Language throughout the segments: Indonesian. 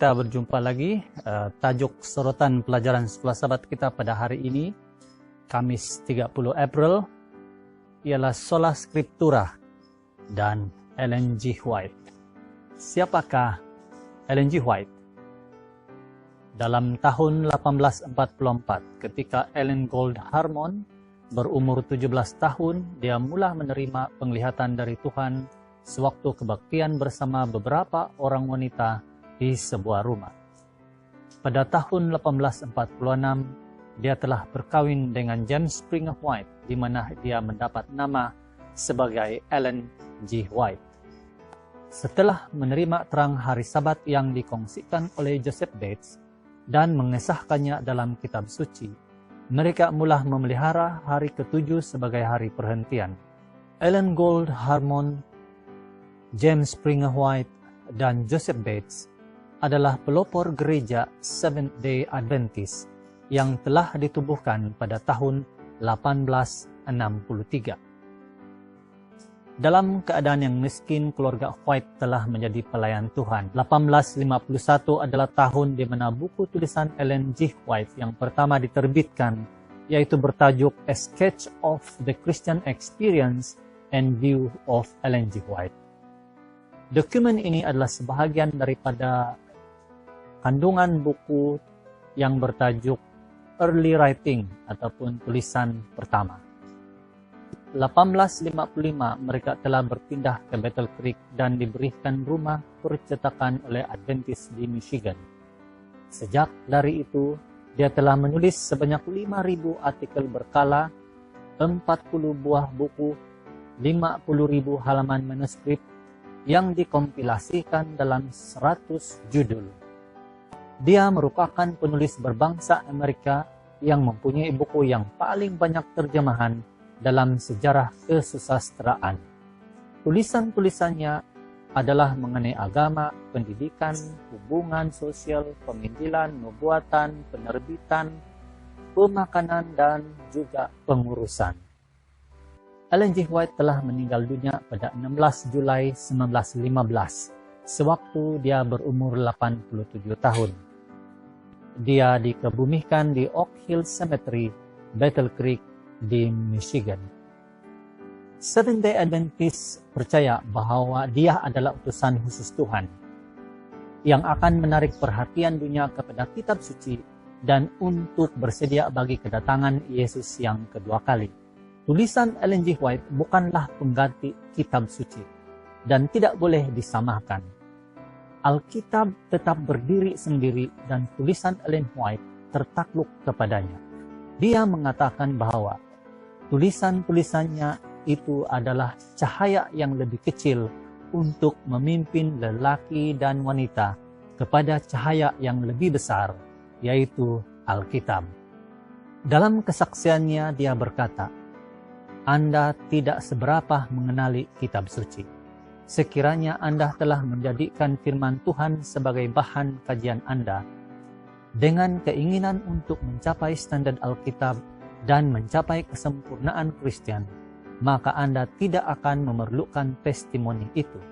kita berjumpa lagi. Tajuk sorotan pelajaran sekolah sahabat kita pada hari ini, Kamis 30 April, ialah Sola Scriptura dan Ellen G. White. Siapakah Ellen G. White? Dalam tahun 1844, ketika Ellen Gold Harmon berumur 17 tahun, dia mula menerima penglihatan dari Tuhan sewaktu kebaktian bersama beberapa orang wanita di sebuah rumah. Pada tahun 1846, dia telah berkawin dengan James Springer White, di mana dia mendapat nama sebagai Ellen G. White. Setelah menerima terang hari Sabat yang dikongsikan oleh Joseph Bates dan mengesahkannya dalam kitab suci, mereka mula memelihara hari ke-7 sebagai hari perhentian. Ellen Gold Harmon, James Springer White, dan Joseph Bates adalah pelopor gereja Seventh-day Adventist yang telah ditubuhkan pada tahun 1863. Dalam keadaan yang miskin, keluarga White telah menjadi pelayan Tuhan. 1851 adalah tahun di mana buku tulisan Ellen G. White yang pertama diterbitkan, yaitu bertajuk A Sketch of the Christian Experience and View of Ellen G. White. Dokumen ini adalah sebahagian daripada kandungan buku yang bertajuk Early Writing ataupun tulisan pertama. 1855 mereka telah berpindah ke Battle Creek dan diberikan rumah percetakan oleh Adventist di Michigan. Sejak dari itu, dia telah menulis sebanyak 5.000 artikel berkala, 40 buah buku, 50.000 halaman manuskrip yang dikompilasikan dalam 100 judul. Dia merupakan penulis berbangsa Amerika yang mempunyai buku yang paling banyak terjemahan dalam sejarah kesusastraan. Tulisan-tulisannya adalah mengenai agama, pendidikan, hubungan sosial, pemindilan, nubuatan, penerbitan, pemakanan, dan juga pengurusan. Ellen G. White telah meninggal dunia pada 16 Julai 1915, sewaktu dia berumur 87 tahun. Dia dikebumikan di Oak Hill Cemetery, Battle Creek, di Michigan. Seventh-day Adventist percaya bahwa dia adalah utusan khusus Tuhan yang akan menarik perhatian dunia kepada kitab suci dan untuk bersedia bagi kedatangan Yesus yang kedua kali. Tulisan Ellen G. White bukanlah pengganti kitab suci dan tidak boleh disamakan. Alkitab tetap berdiri sendiri dan tulisan Ellen White tertakluk kepadanya. Dia mengatakan bahwa tulisan-tulisannya itu adalah cahaya yang lebih kecil untuk memimpin lelaki dan wanita kepada cahaya yang lebih besar, yaitu Alkitab. Dalam kesaksiannya dia berkata, "Anda tidak seberapa mengenali kitab suci. Sekiranya Anda telah menjadikan firman Tuhan sebagai bahan kajian Anda, dengan keinginan untuk mencapai standar Alkitab dan mencapai kesempurnaan Kristen, maka Anda tidak akan memerlukan testimoni itu.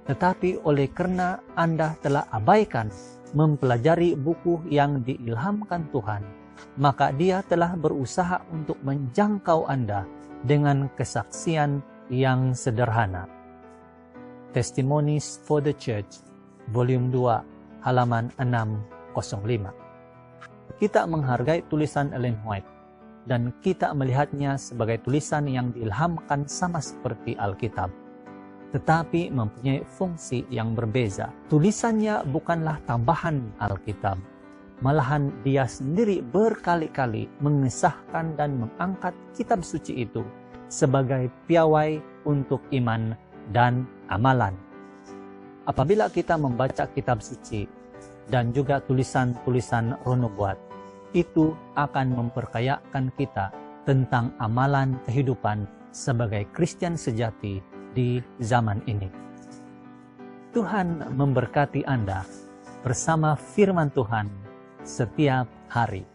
Tetapi oleh karena Anda telah abaikan mempelajari buku yang diilhamkan Tuhan, maka Dia telah berusaha untuk menjangkau Anda dengan kesaksian yang sederhana." Testimonies for the Church, Volume 2, halaman 605. Kita menghargai tulisan Ellen White, dan kita melihatnya sebagai tulisan yang diilhamkan sama seperti Alkitab, tetapi mempunyai fungsi yang berbeza. Tulisannya bukanlah tambahan Alkitab, malahan dia sendiri berkali-kali mengesahkan dan mengangkat kitab suci itu sebagai piawai untuk iman dan amalan. Apabila kita membaca kitab suci dan juga tulisan-tulisan roh nubuat, itu akan memperkayakan kita tentang amalan kehidupan sebagai Kristen sejati di zaman ini. Tuhan memberkati Anda bersama firman Tuhan setiap hari.